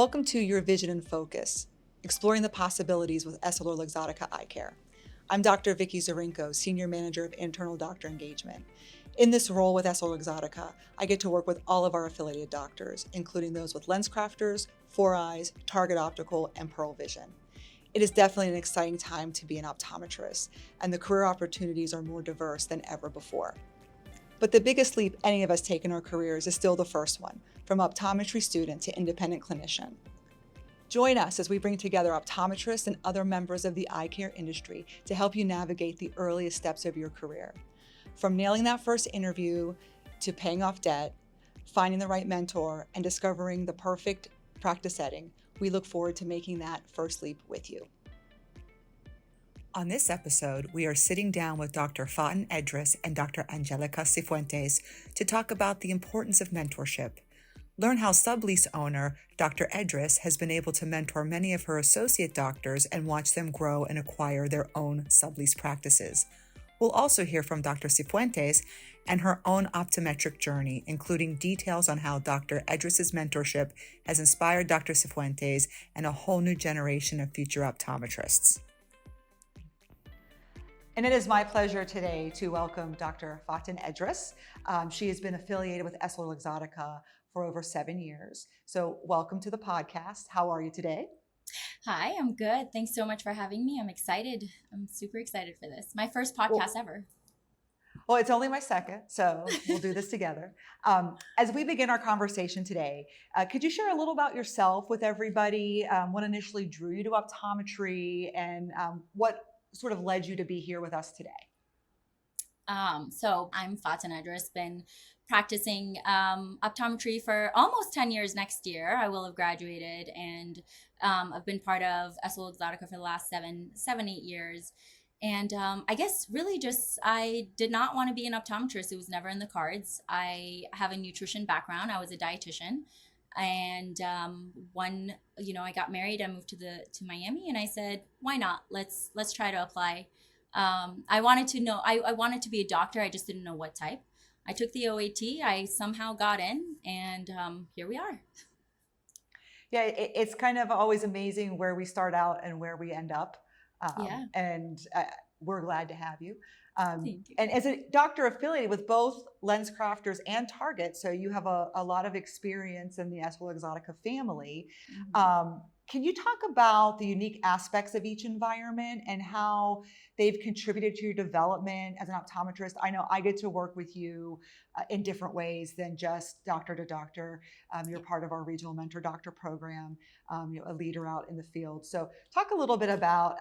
Welcome to Your Vision in Focus, exploring the possibilities with EssilorLuxottica Eye Care. I'm Dr. Vicky Zarinko, Senior Manager of Internal Doctor Engagement. In this role with EssilorLuxottica, I get to work with all of our affiliated doctors, including those with LensCrafters, 4Eyes, Target Optical, and Pearl Vision. It is definitely an exciting time to be an optometrist, and the career opportunities are more diverse than ever before. But the biggest leap any of us take in our careers is still the first one, from optometry student to independent clinician. Join us as we bring together optometrists and other members of the eye care industry to help you navigate the earliest steps of your career. From nailing that first interview to paying off debt, finding the right mentor, and discovering the perfect practice setting, we look forward to making that first leap with you. On this episode, we are sitting down with Dr. Edris and Dr. Angelica Cifuentes to talk about the importance of mentorship. Learn how sublease owner Dr. Edris has been able to mentor many of her associate doctors and watch them grow and acquire their own sublease practices. We'll also hear from Dr. Cifuentes and her own optometric journey, including details on how Dr. Edris's mentorship has inspired Dr. Cifuentes and a whole new generation of future optometrists. And it is my pleasure today to welcome Dr. Edris. She has been affiliated with EssilorLuxottica for over 7 years. So welcome to the podcast. How are you today? Hi, I'm good. Thanks so much for having me. I'm excited. I'm super excited for this. My first podcast ever. Well, it's only my second, so we'll do this together. As we begin our conversation today, could you share a little about yourself with everybody? What initially drew you to optometry and what sort of led you to be here with us today? So I'm Edris, been practicing optometry for almost 10 years next year. I will have graduated, and I've been part of EssilorLuxottica for the last 8 years. And I guess really just, I did not want to be an optometrist. It was never in the cards. I have a nutrition background. I was a dietitian. And I got married. I moved to Miami, and I said, why not? Let's try to apply. I wanted to know. I wanted to be a doctor. I just didn't know what type. I took the OAT. I somehow got in, and here we are. Yeah, it's kind of always amazing where we start out and where we end up. And we're glad to have you. Thank you. And as a doctor affiliated with both LensCrafters and Target, so you have a lot of experience in the EssilorLuxottica family. Mm-hmm. Can you talk about the unique aspects of each environment and how they've contributed to your development as an optometrist? I know I get to work with you in different ways than just doctor to doctor. You're part of our regional mentor doctor program, a leader out in the field. So talk a little bit about,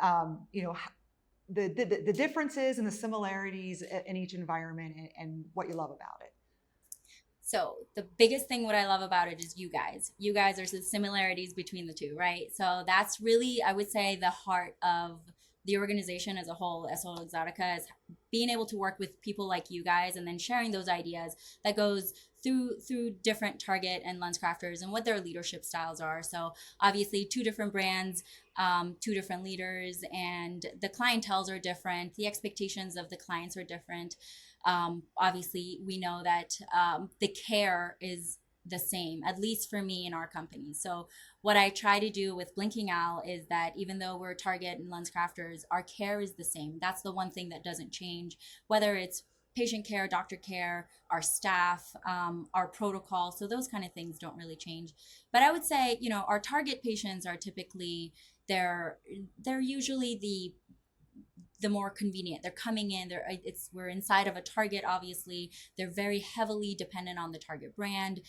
the differences and the similarities in each environment and what you love about it. So the biggest thing what I love about it is you guys. You guys are the similarities between the two, right? So that's really, I would say, the heart of the organization as a whole. EssilorLuxottica is being able to work with people like you guys and then sharing those ideas that goes through different Target and LensCrafters and what their leadership styles are. So obviously 2 different brands, 2 different leaders, and the clienteles are different. The expectations of the clients are different. Obviously we know that the care is the same, at least for me in our company. So what I try to do with Blinking Owl is that even though we're Target and LensCrafters, our care is the same. That's the one thing that doesn't change, whether it's patient care, doctor care, our staff, our protocol. So those kind of things don't really change. But I would say, our Target patients are typically, they're usually the more convenient. They're coming in, we're inside of a Target, obviously. They're very heavily dependent on the Target brand.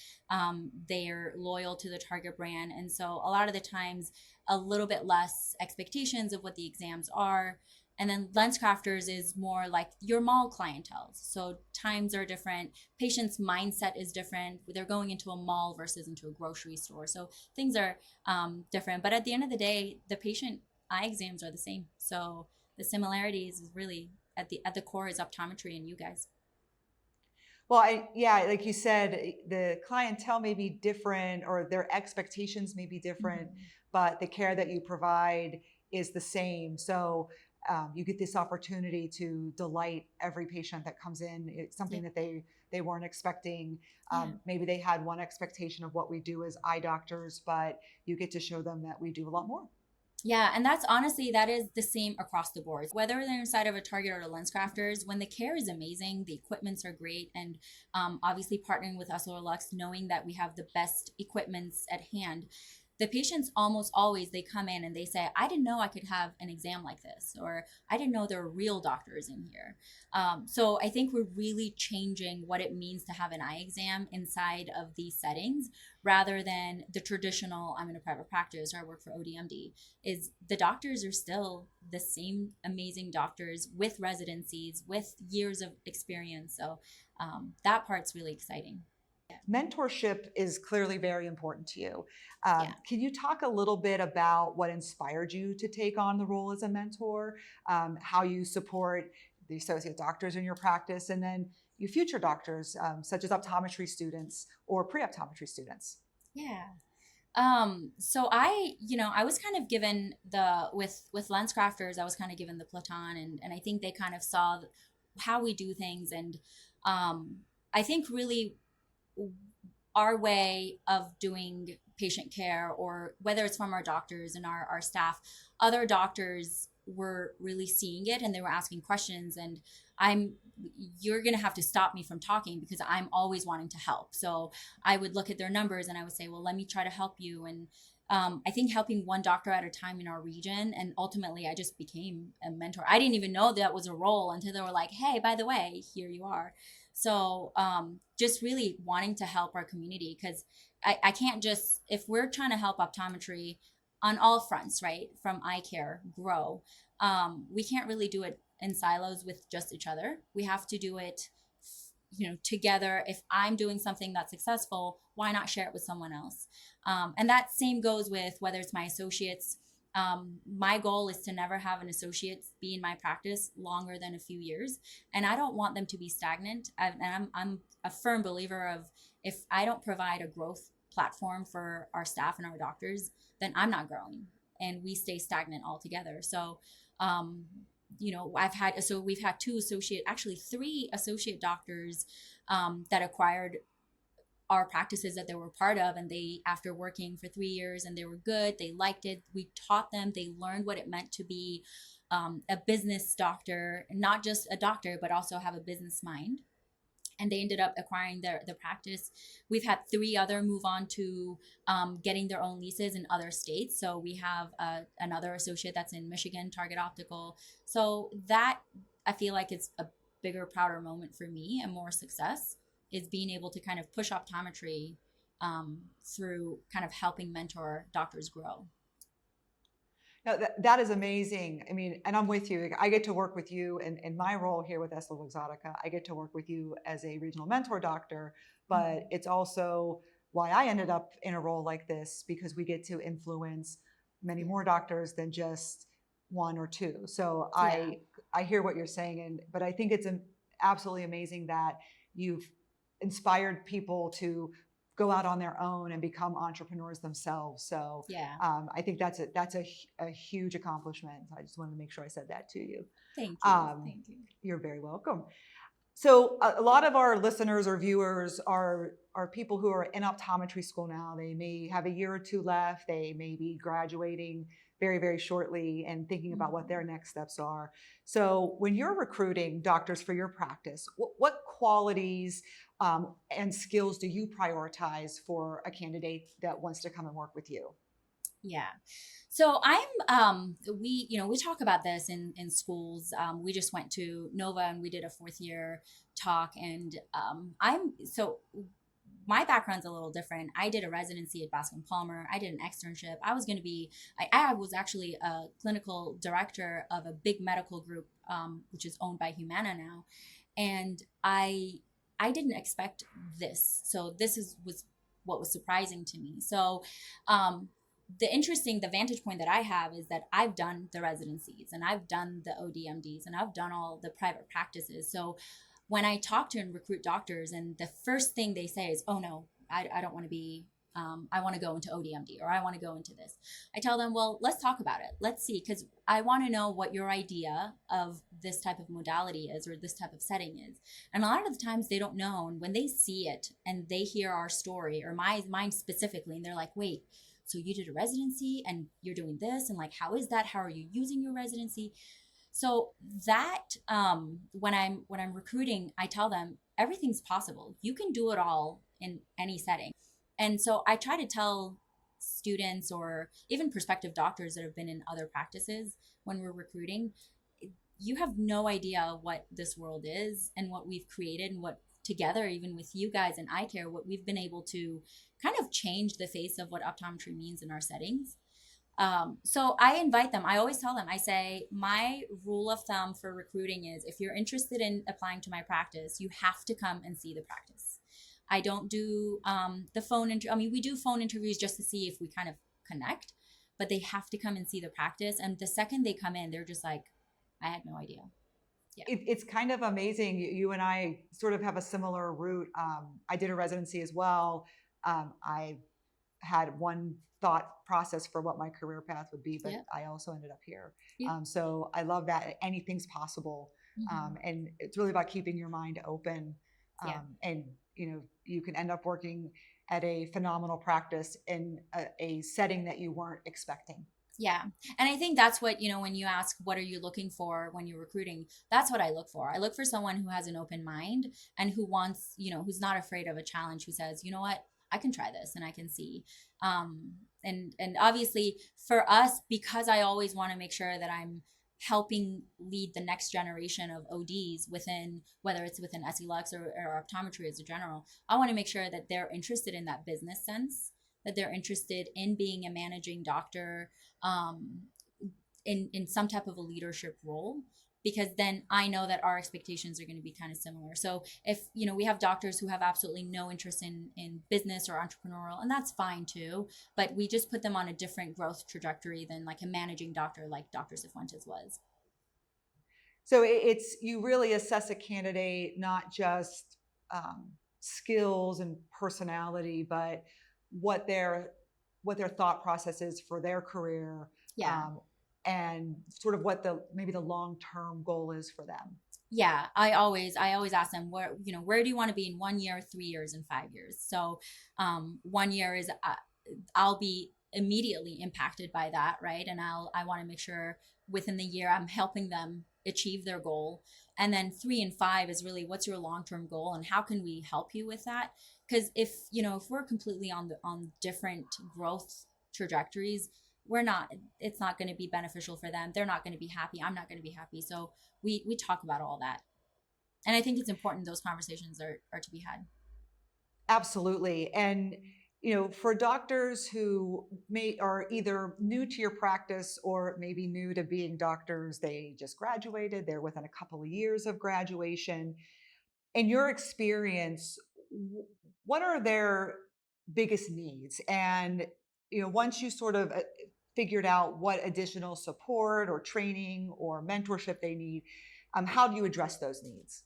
They're loyal to the Target brand. And so a lot of the times, a little bit less expectations of what the exams are. And then LensCrafters is more like your mall clientele. So times are different. Patient's mindset is different. They're going into a mall versus into a grocery store. So things are different. But at the end of the day, the patient eye exams are the same. So the similarities is really at the core is optometry and you guys. Well, like you said, the clientele may be different or their expectations may be different, mm-hmm. but the care that you provide is the same. So You get this opportunity to delight every patient that comes in. It's something that they weren't expecting. Maybe they had one expectation of what we do as eye doctors, but you get to show them that we do a lot more. Yeah, and that's honestly, that is the same across the board. Whether they're inside of a Target or a Lens Crafters, when the care is amazing, the equipments are great, and obviously partnering with us or Lux, knowing that we have the best equipments at hand, the patients almost always, they come in and they say, I didn't know I could have an exam like this, or I didn't know there were real doctors in here. So I think we're really changing what it means to have an eye exam inside of these settings, rather than the traditional, I'm in a private practice or I work for ODMD. Is the doctors are still the same amazing doctors with residencies, with years of experience. So that part's really exciting. Mentorship is clearly very important to you. Yeah. Can you talk a little bit about what inspired you to take on the role as a mentor, how you support the associate doctors in your practice, and then you future doctors, such as optometry students or pre-optometry students? Yeah. So I was kind of given with Lens Crafters, I was kind of given the Platon, and I think they kind of saw how we do things. And I think really our way of doing patient care, or whether it's from our doctors and our staff, other doctors were really seeing it and they were asking questions. And you're going to have to stop me from talking because I'm always wanting to help. So I would look at their numbers and I would say, well, let me try to help you. And I think helping one doctor at a time in our region. And ultimately, I just became a mentor. I didn't even know that was a role until they were like, hey, by the way, here you are. So just really wanting to help our community, because I can't just, if we're trying to help optometry on all fronts, right, from eye care grow, we can't really do it in silos with just each other. We have to do it, together. If I'm doing something that's successful, why not share it with someone else? And that same goes with whether it's my associates. My goal is to never have an associate be in my practice longer than a few years, and I don't want them to be stagnant. I'm a firm believer of, if I don't provide a growth platform for our staff and our doctors, then I'm not growing, and we stay stagnant altogether. So we've had actually three associate doctors that acquired our practices that they were part of, and they, after working for 3 years, and they were good, they liked it, we taught them, they learned what it meant to be a business doctor, not just a doctor but also have a business mind, and they ended up acquiring the practice. We've had three other move on to getting their own leases in other states. So we have another associate that's in Michigan, Target Optical. So that, I feel like, it's a bigger, prouder moment for me and more success, is being able to kind of push optometry through kind of helping mentor doctors grow. No, that is amazing. I mean, and I'm with you. I get to work with you in my role here with EssilorLuxottica. I get to work with you as a regional mentor doctor, but it's also why I ended up in a role like this, because we get to influence many more doctors than just one or two. So I hear what you're saying, but I think it's absolutely amazing that you've inspired people to go out on their own and become entrepreneurs themselves. So Yeah. I think that's a huge accomplishment. I just wanted to make sure I said that to you. Thank you. Thank you. You're very welcome. So a lot of our listeners or viewers are people who are in optometry school now. They may have a year or two left. They may be graduating very, very shortly and thinking about what their next steps are. So when you're recruiting doctors for your practice, what qualities and skills do you prioritize for a candidate that wants to come and work with you? Yeah. So we talk about this in schools. We just went to Nova and we did a 4th year talk, and my background's a little different. I did a residency at Bascom Palmer. I did an externship. I was actually a clinical director of a big medical group, which is owned by Humana now. And I didn't expect this. So was what was surprising to me. So, the vantage point that I have is that I've done the residencies and I've done the ODMDs and I've done all the private practices. So when I talk to and recruit doctors, and the first thing they say is, oh no, I don't want to be I want to go into ODMD or I want to go into this. I tell them, well, let's talk about it. Let's see, because I want to know what your idea of this type of modality is or this type of setting is. And a lot of the times they don't know. And when they see it and they hear our story or mine specifically, and they're like, wait, so you did a residency and you're doing this, and like, how is that? How are you using your residency? So that when I'm recruiting, I tell them everything's possible. You can do it all in any setting. And so I try to tell students or even prospective doctors that have been in other practices when we're recruiting, you have no idea what this world is and what we've created and what together, even with you guys in eye care, what we've been able to kind of change the face of what optometry means in our settings. So I invite them. I always tell them, I say, my rule of thumb for recruiting is if you're interested in applying to my practice, you have to come and see the practice. I don't do the phone interview. I mean, we do phone interviews just to see if we kind of connect, but they have to come and see the practice. And the second they come in, they're just like, I had no idea. Yeah. It's kind of amazing. You and I sort of have a similar route. I did a residency as well. I had one thought process for what my career path would be, but Yeah. I also ended up here. Yeah. So I love that anything's possible. Mhm. And it's really about keeping your mind open. Yeah. And, you can end up working at a phenomenal practice in a setting that you weren't expecting. Yeah. And I think that's what, when you ask, what are you looking for when you're recruiting? That's what I look for. I look for someone who has an open mind and who wants, who's not afraid of a challenge, who says, you know what, I can try this and I can see. And obviously for us, because I always want to make sure that I'm helping lead the next generation of ODs within, whether it's within SE Lux or optometry as a general, I want to make sure that they're interested in that business sense, that they're interested in being a managing doctor, um, in some type of a leadership role, because then I know that our expectations are going to be kind of similar. So if we have doctors who have absolutely no interest in business or entrepreneurial, and that's fine too, but we just put them on a different growth trajectory than like a managing doctor like Dr. Cifuentes was. So it's you really assess a candidate not just skills and personality, but what their what their thought process is for their career, Yeah. um, and sort of what the maybe the long term goal is for them. Yeah, I always ask them where do you want to be in 1 year, 3 years, and 5 years. So 1 year is I'll be immediately impacted by that, right? And I want to make sure within the year I'm helping them achieve their goal. And then 3 and 5 is really what's your long-term goal and how can we help you with that? Because if we're completely on different growth trajectories, we're not it's not going to be beneficial for them. They're not going to be happy. I'm not going to be happy. So we talk about all that. And I think it's important those conversations are to be had. Absolutely. And for doctors who may are either new to your practice or maybe new to being doctors, they just graduated, they're within a couple of years of graduation. In your experience, what are their biggest needs? And once you sort of figured out what additional support or training or mentorship they need, how do you address those needs?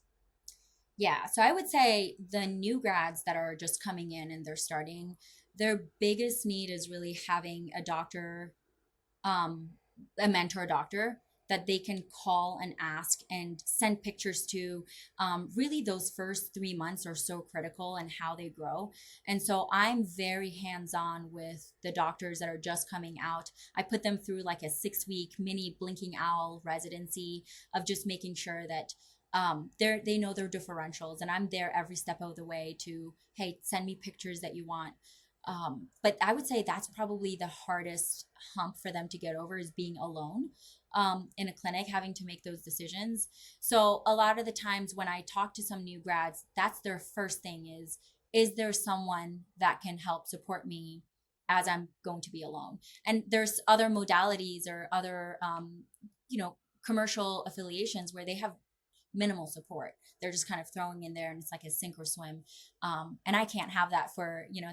Yeah. So I would say the new grads that are just coming in and they're starting, their biggest need is really having a doctor, um, a mentor doctor that they can call and ask and send pictures to. Really, those first 3 months are so critical and how they grow. And so I'm very hands on with the doctors that are just coming out. I put them through like a 6 week mini blinking owl residency of just making sure that they know their differentials, and I'm there every step of the way to, hey, send me pictures that you want. But I would say that's probably the hardest hump for them to get over, is being alone in a clinic, having to make those decisions. So a lot of the times when I talk to some new grads, that's their first thing is there someone that can help support me as I'm going to be alone? And there's other modalities or other, commercial affiliations where they have minimal support. They're just kind of throwing in there and it's like a sink or swim. And I can't have that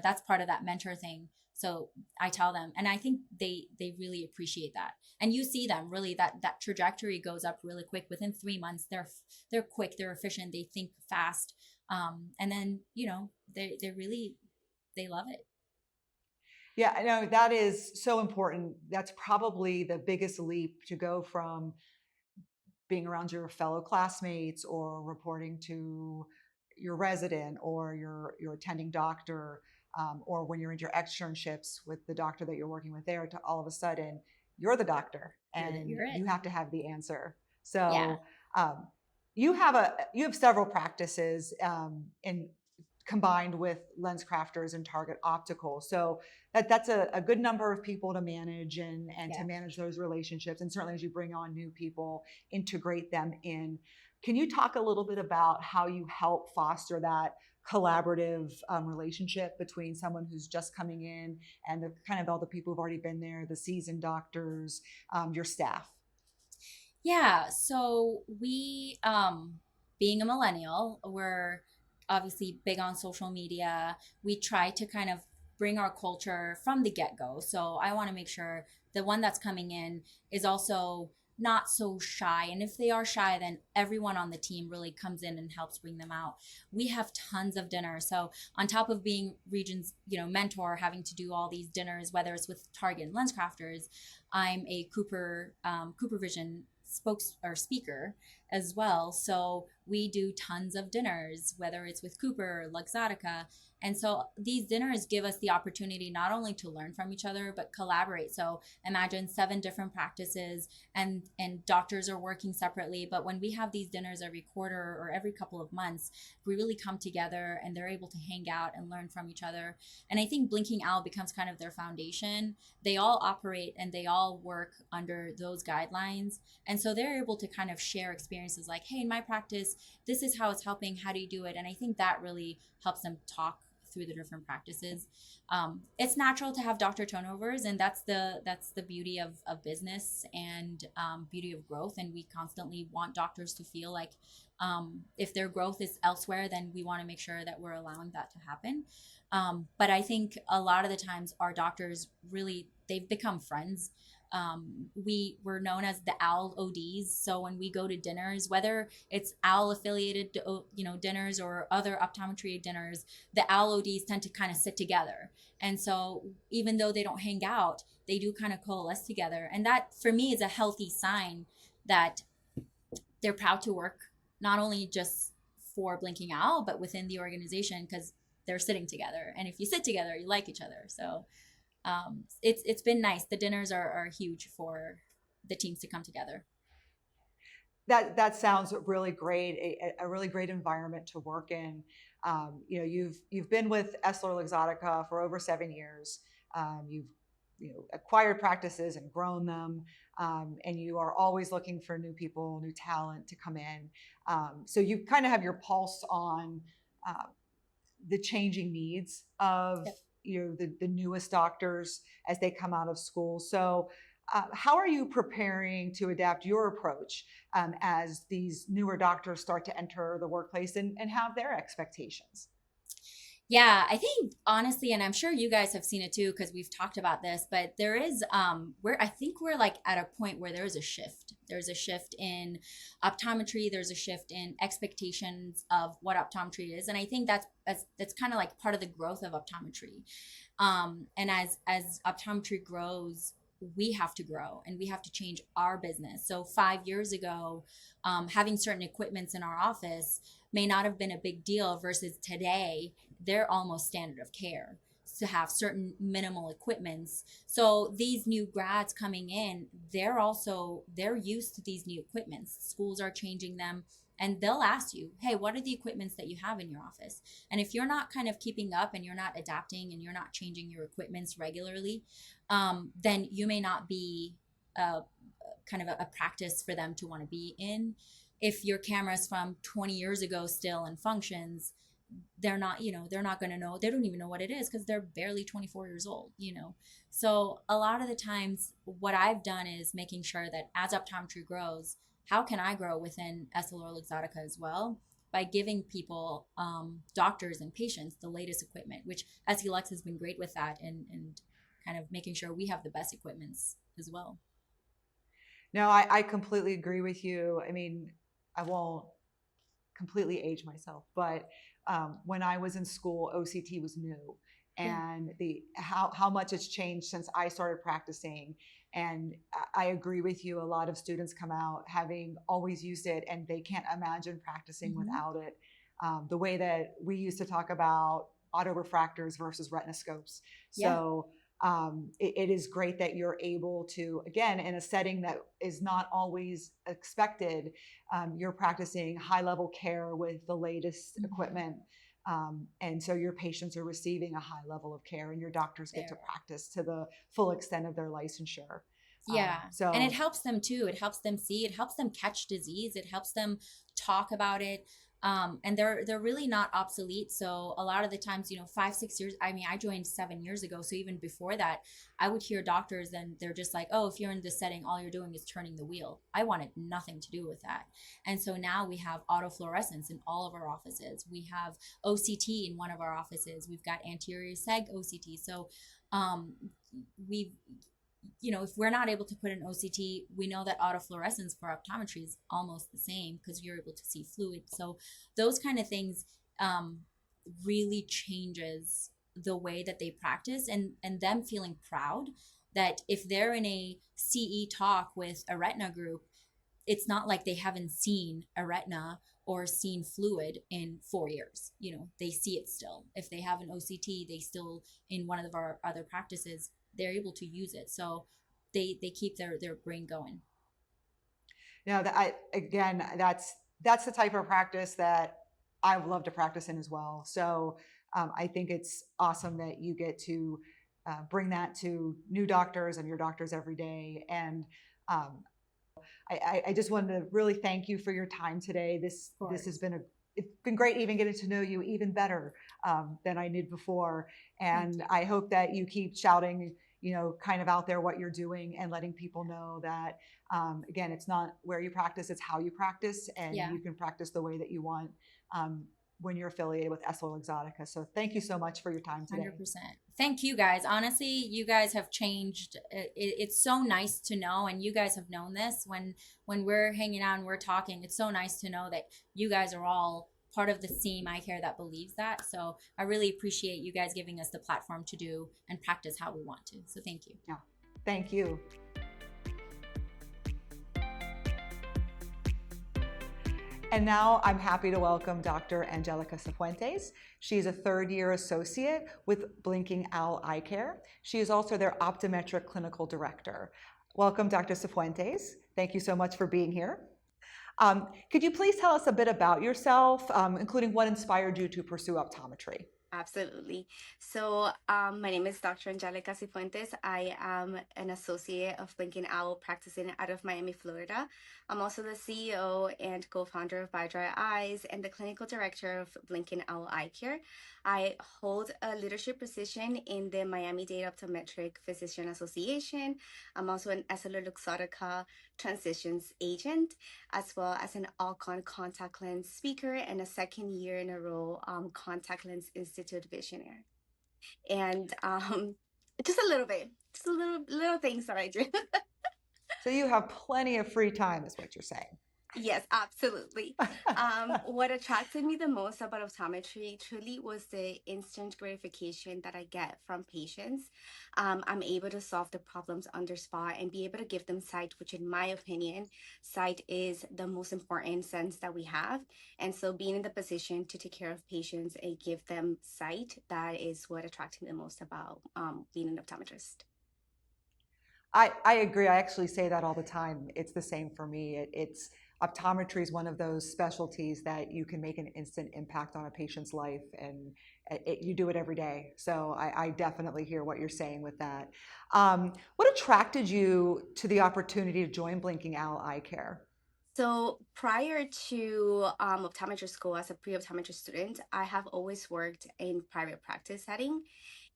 that's part of that mentor thing. So I tell them, and I think they really appreciate that. And you see them really, that trajectory goes up really quick. Within 3 months, they're quick, they're efficient, they think fast. And then, they really, they love it. Yeah, I know that is so important. That's probably the biggest leap to go from being around your fellow classmates or reporting to your resident or your attending doctor, or when you're in your externships with the doctor that you're working with there, to all of a sudden you're the doctor and You're it. you have to have the answer. Yeah. So um, you have several practices, in combined with lens crafters and target optical, so that's a good number of people to manage and to Yeah. manage those relationships, and certainly as you bring on new people, integrate them in. Can you talk a little bit about how you help foster that collaborative relationship between someone who's just coming in and the kind of all the people who've already been there, the seasoned doctors, your staff? Yeah, so being a millennial, we're obviously big on social media. We try to kind of bring our culture from the get-go. So I want to make sure the one that's coming in is also not so shy. And if they are shy, then everyone on the team really comes in and helps bring them out. We have tons of dinners. So on top of being Region's, mentor, having to do all these dinners, whether it's with Target and LensCrafters, I'm a Cooper Vision spokes or speaker as well. So we do tons of dinners, whether it's with Cooper, Luxottica. And so these dinners give us the opportunity not only to learn from each other, but collaborate. So imagine 7 different practices and doctors are working separately. But when we have these dinners every quarter or every couple of months, we really come together and they're able to hang out and learn from each other. And I think Blinking Owl becomes kind of their foundation. They all operate and they all work under those guidelines. And so they're able to kind of share experiences like, hey, in my practice, this is how it's helping. How do you do it? And I think that really helps them talk through the different practices. It's natural to have doctor turnovers, and that's the beauty of business and beauty of growth. And we constantly want doctors to feel like if their growth is elsewhere, then we want to make sure that we're allowing that to happen. But I think a lot of the times our doctors really they've become friends. We were known as the owl ODs. So when we go to dinners, whether it's owl affiliated, dinners or other optometry dinners, the owl ODs tend to kind of sit together. And so even though they don't hang out, they do kind of coalesce together. And that for me is a healthy sign that they're proud to work not only just for Blinking Owl, but within the organization because they're sitting together. And if you sit together, you like each other. So it's been nice. The dinners are huge for the teams to come together. That sounds really great. A really great environment to work in. You've been with Essilor Luxottica for over 7 years. You've acquired practices and grown them, and you are always looking for new people, new talent to come in. So you kind of have your pulse on uh, the changing needs of Yep. the newest doctors as they come out of school. So how are you preparing to adapt your approach as these newer doctors start to enter the workplace and have their expectations? Yeah, I think honestly, and I'm sure you guys have seen it too, because we've talked about this, but there is I think we're like at a point where there's a shift. There's a shift in optometry, there's a shift in expectations of what optometry is. And I think that's kind of like part of the growth of optometry. And as optometry grows, we have to grow and we have to change our business. So 5 years ago, having certain equipments in our office may not have been a big deal versus today they're almost standard of care to have certain minimal equipments. So these new grads coming in, they're used to these new equipments. Schools are changing them and they'll ask you, hey, what are the equipments that you have in your office? And if you're not kind of keeping up and you're not adapting and you're not changing your equipments regularly, then you may not be kind of a practice for them to want to be in. If your camera's from 20 years ago still and functions, they're not going to know. They don't even know what it is because they're barely 24 years old. So a lot of the times what I've done is making sure that as optometry grows, how can I grow within EssilorLuxottica as well by giving people, doctors and patients, the latest equipment, which SELux has been great with that, and kind of making sure we have the best equipments as well. No, I completely agree with you. I mean, I won't completely age myself, but when I was in school, OCT was new. Yeah. and the how much it's changed since I started practicing. And I agree with you. A lot of students come out having always used it, and they can't imagine practicing Hmm. without it. The way that we used to talk about autorefractors versus retinoscopes. Yeah. So it is great that you're able to, again, in a setting that is not always expected, you're practicing high level care with the latest Hmm. equipment. And so your patients are receiving a high level of care, and your doctors get to There. practice to the full extent of their licensure. Yeah. And it So helps them too. It helps them see, it helps them catch disease, it helps them talk about it. And they're really not obsolete. So a lot of the times, 5, 6 years. I mean, I joined 7 years ago. So even before that, I would hear doctors and they're just like, oh, if you're in this setting, all you're doing is turning the wheel. I wanted nothing to do with that. And so now we have autofluorescence in all of our offices. We have OCT in one of our offices. We've got anterior seg OCT. So um, we've if we're not able to put an OCT, we know that autofluorescence for optometry is almost the same because you're able to see fluid. So those kind of things really changes the way that they practice, and them feeling proud that if they're in a CE talk with a retina group, it's not like they haven't seen a retina or seen fluid in 4 years. They see it still. If they have an OCT, they still, in one of our other practices, they're able to use it. So they keep their brain going. that I again, that's the type of practice that I would love to practice in as well. So I think it's awesome that you get to bring that to new doctors and your doctors every day. And um, I just wanted to really thank you for your time today. Of This has course. been it's been great even getting to know you even better than I did before. Thank And you. I hope that you keep shouting, kind of out there what you're doing and letting people know that, again, it's not where you practice, it's how you practice, and Yeah. you can practice the way that you want when you're affiliated with Essilor Luxottica. So thank you so much for your time today. 100%. Thank you guys. Honestly, you guys have changed. It's so nice to know, and you guys have known this when we're hanging out and we're talking. It's so nice to know that you guys are all part of the same eye care that believes that. So I really appreciate you guys giving us the platform to do and practice how we want to. So thank you. Yeah. Thank you. And now I'm happy to welcome Dr. Angelica Cifuentes. She's a third-year associate with Blinking Owl Eye Care. She is also their optometric clinical director. Welcome, Dr. Cifuentes. Thank you so much for being here. Could you please tell us a bit about yourself, including what inspired you to pursue optometry? Absolutely. So, my name is Dr. Angelica Cifuentes. I am an associate of Blinking Owl practicing out of Miami, Florida. I'm also the CEO and co-founder of By Dry Eyes and the clinical director of Blinking Owl Eye Care. I hold a leadership position in the Miami-Dade Optometric Physician Association. I'm also an Essilor Luxottica transitions agent, as well as an Alcon contact lens speaker and a second year in a row contact lens institute visionary. And just a little bit, just a little things that I do. So you have plenty of free time, is what you're saying. Yes, absolutely. What attracted me the most about optometry truly was the instant gratification that I get from patients. I'm able to solve the problems on their spot and be able to give them sight, which, in my opinion, sight is the most important sense that we have. And so, being in the position to take care of patients and give them sight, that is what attracted me the most about being an optometrist. I agree. I actually say that all the time. It's the same for me. It's optometry is one of those specialties that you can make an instant impact on a patient's life, and you do it every day. So I definitely hear what you're saying with that. What attracted you to the opportunity to join Blinking Owl Eye Care? So prior to optometry school as a pre-optometry student, I have always worked in private practice setting.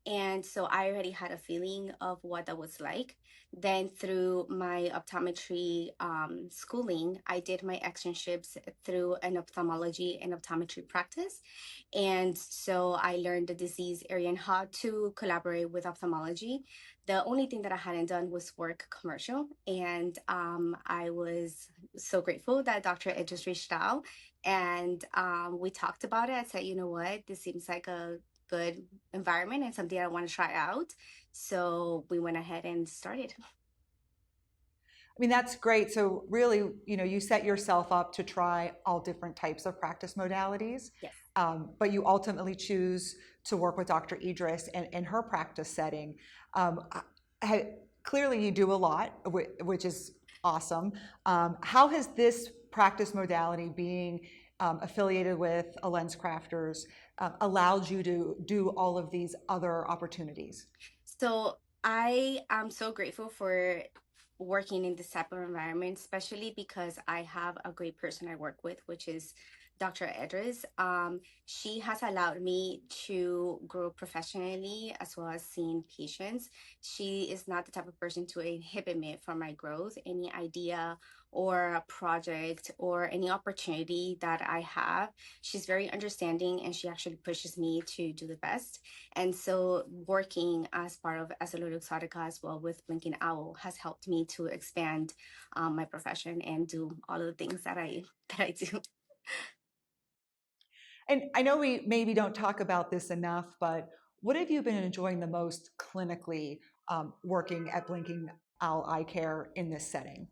And so I already had a feeling of what that was like. Then through my optometry schooling, I did my externships through an ophthalmology and optometry practice. And so I learned the disease area and how to collaborate with ophthalmology. The only thing that I hadn't done was work commercial. And I was so grateful that Dr. Edris reached out and we talked about it. I said, you know what, this seems like a good environment and something I want to try out. So we went ahead and started. I mean, that's great. So really, you set yourself up to try all different types of practice modalities, Yes. but you ultimately choose to work with Dr. Edris in her practice setting. Um, Clearly, you do a lot, which is awesome. How has this practice modality, being affiliated with a lens crafters, allowed you to do all of these other opportunities? So I am so grateful for working in this type of environment, especially because I have a great person I work with, which is Dr. Edris. She has allowed me to grow professionally as well as seeing patients. She is not the type of person to inhibit me from my growth. Any idea or a project or any opportunity that I have, she's very understanding and she actually pushes me to do the best. And so working as part of Exotica as well with Blinking Owl has helped me to expand my profession and do all of the things that I do. And I know we maybe don't talk about this enough, but what have you been enjoying the most clinically, working at Blinking Owl Eye Care in this setting?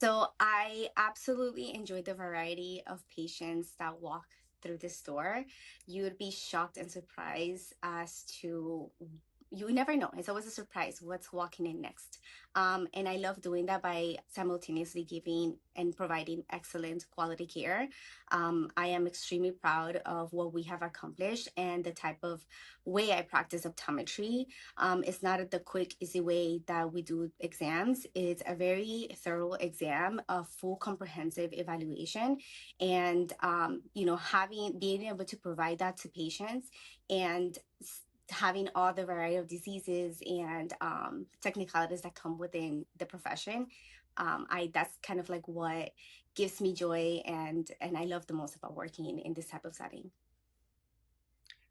So I absolutely enjoy the variety of patients that walk through the store. You would be shocked and surprised as to you never know. It's always a surprise what's walking in next. And I love doing that by simultaneously giving and providing excellent quality care. I am extremely proud of what we have accomplished and the type of way I practice optometry. It's not the quick, easy way that we do exams. It's a very thorough exam, a full comprehensive evaluation, and being able to provide that to patients and having all the variety of diseases and technicalities that come within the profession. I That's kind of like what gives me joy and I love the most about working in this type of setting.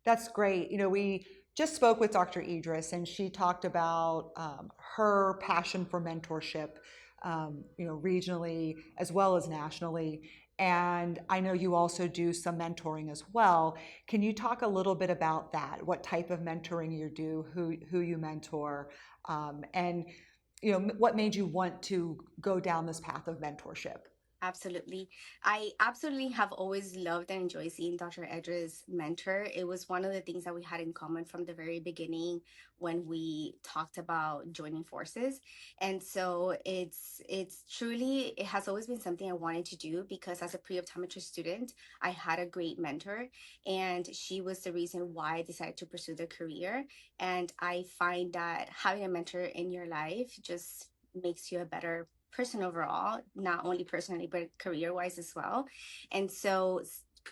That's great. We just spoke with Dr. Idris, and she talked about her passion for mentorship, regionally as well as nationally. And I know you also do some mentoring as well. Can you talk a little bit about that? What type of mentoring you do, who you mentor, and what made you want to go down this path of mentorship? Absolutely. I absolutely have always loved and enjoyed seeing Dr. Edris mentor. It was one of the things that we had in common from the very beginning when we talked about joining forces. And so it has always been something I wanted to do because as a pre-optometry student, I had a great mentor and she was the reason why I decided to pursue the career. And I find that having a mentor in your life just makes you a better person overall, not only personally, but career wise as well. And so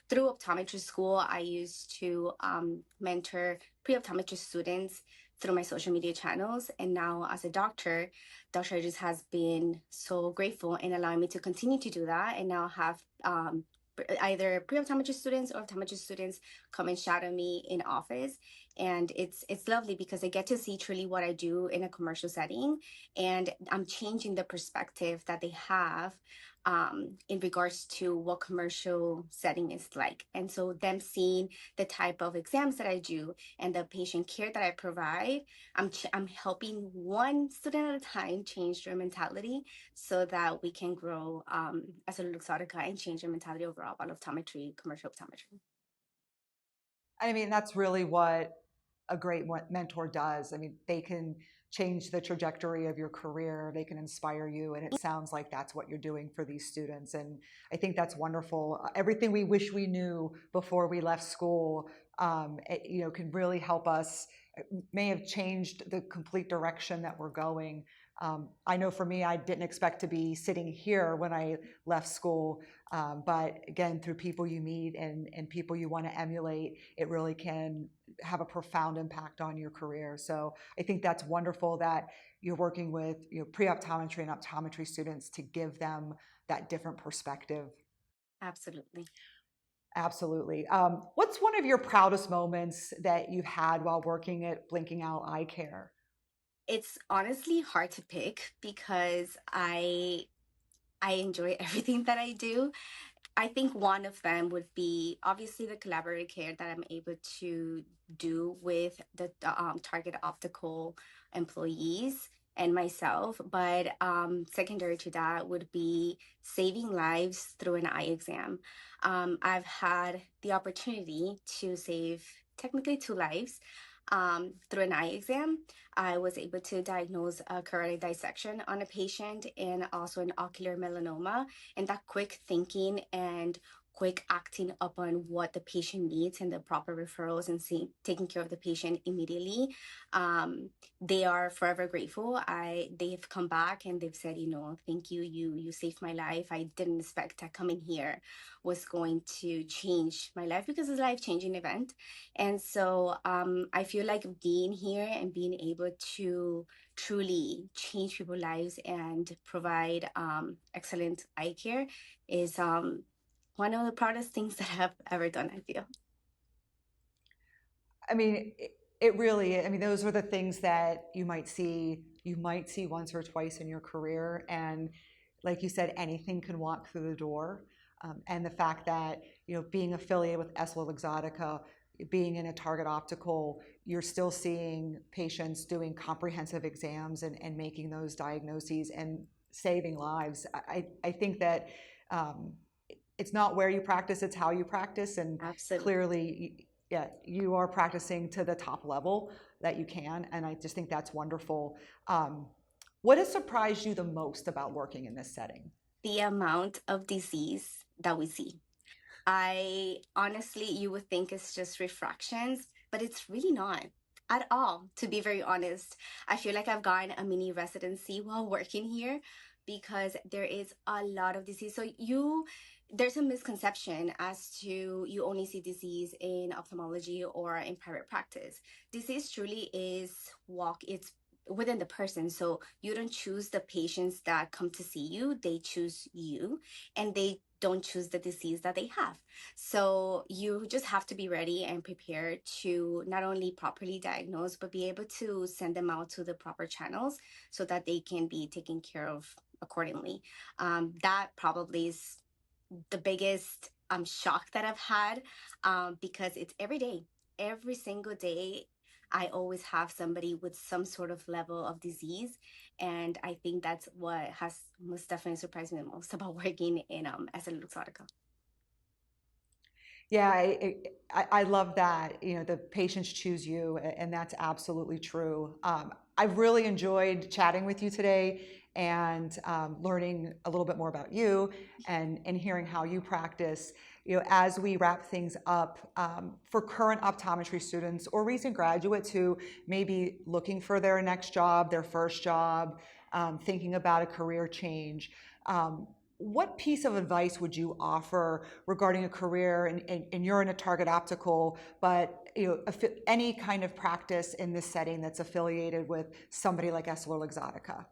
through optometry school, I used to mentor pre optometry students through my social media channels. And now, as a doctor, Dr. Edris has been so grateful in allowing me to continue to do that and now have either pre optometry students or optometry students come and shadow me in office. And it's lovely because I get to see truly what I do in a commercial setting and I'm changing the perspective that they have in regards to what commercial setting is like. And so them seeing the type of exams that I do and the patient care that I provide, I'm helping one student at a time change their mentality so that we can grow as a Luxottica and change their mentality overall about optometry, commercial optometry. I mean, that's really what a great mentor does. I mean, they can change the trajectory of your career, they can inspire you, and it sounds like that's what you're doing for these students. And I think that's wonderful. Everything we wish we knew before we left school, can really help us. It may have changed the complete direction that we're going. I know for me, I didn't expect to be sitting here when I left school, but again, through people you meet and people you want to emulate, it really can have a profound impact on your career. So I think that's wonderful that you're working with pre-optometry and optometry students to give them that different perspective. Absolutely. Absolutely. What's one of your proudest moments that you've had while working at Blinking Owl Eye Care? It's honestly hard to pick because I enjoy everything that I do. I think one of them would be obviously the collaborative care that I'm able to do with the target optical employees and myself. But secondary to that would be saving lives through an eye exam. I've had the opportunity to save technically 2 lives through an eye exam. I was able to diagnose a carotid dissection on a patient and also an ocular melanoma. And that quick thinking and quick acting upon what the patient needs and the proper referrals and taking care of the patient immediately, they are forever grateful. They've come back and they've said, thank you, you saved my life. I didn't expect that coming here was going to change my life because it's a life-changing event. And so I feel like being here and being able to truly change people's lives and provide excellent eye care is one of the proudest things that I've ever done, I feel. I mean, it really, I mean, those are the things that you might see once or twice in your career. And like you said, anything can walk through the door. And the fact that, being affiliated with EssilorLuxottica, being in a Target Optical, you're still seeing patients doing comprehensive exams and making those diagnoses and saving lives. I think that it's not where you practice, it's how you practice. And Absolutely. clearly, yeah, you are practicing to the top level that you can. And I just think that's wonderful. What has surprised you the most about working in this setting? The amount of disease that we see. I honestly, you would think it's just refractions, but it's really not at all, to be very honest. I feel like I've gotten a mini residency while working here because there is a lot of disease. So there's a misconception as to you only see disease in ophthalmology or in private practice. Disease truly it's within the person. So you don't choose the patients that come to see you, they choose you, and they don't choose the disease that they have. So you just have to be ready and prepared to not only properly diagnose, but be able to send them out to the proper channels so that they can be taken care of accordingly. That probably is the biggest shock that I've had because it's every day, every single day. I always have somebody with some sort of level of disease. And I think that's what has most definitely surprised me the most about working in EssilorLuxottica. Yeah, I love that. The patients choose you, and that's absolutely true. I've really enjoyed chatting with you today and learning a little bit more about you and hearing how you practice. As we wrap things up, for current optometry students or recent graduates who may be looking for their next job, their first job, thinking about a career change. What piece of advice would you offer regarding a career, and you're in a Target Optical, but any kind of practice in this setting that's affiliated with somebody like EssilorLuxottica?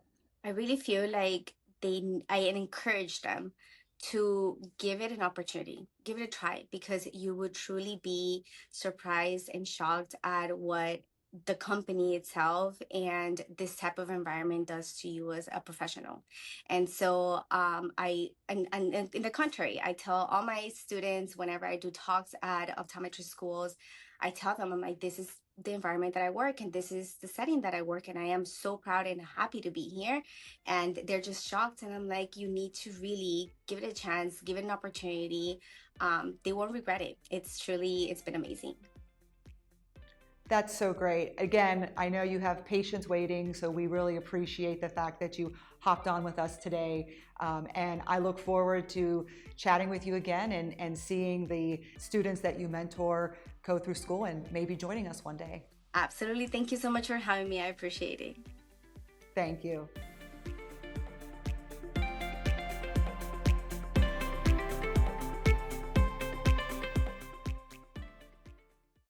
I really feel like I encourage them to give it an opportunity, give it a try, because you would truly be surprised and shocked at what the company itself and this type of environment does to you as a professional. And so and in the contrary, I tell all my students whenever I do talks at optometry schools, I tell them, I'm like, this is the environment that I work and this is the setting that I work, and I am so proud and happy to be here. And they're just shocked, and I'm like, you need to really give it a chance, give it an opportunity. They won't regret it. It's been amazing. That's so great. Again, I know you have patients waiting, so we really appreciate the fact that you hopped on with us today. And I look forward to chatting with you again and seeing the students that you mentor go through school and maybe joining us one day. Absolutely. Thank you so much for having me. I appreciate it. Thank you.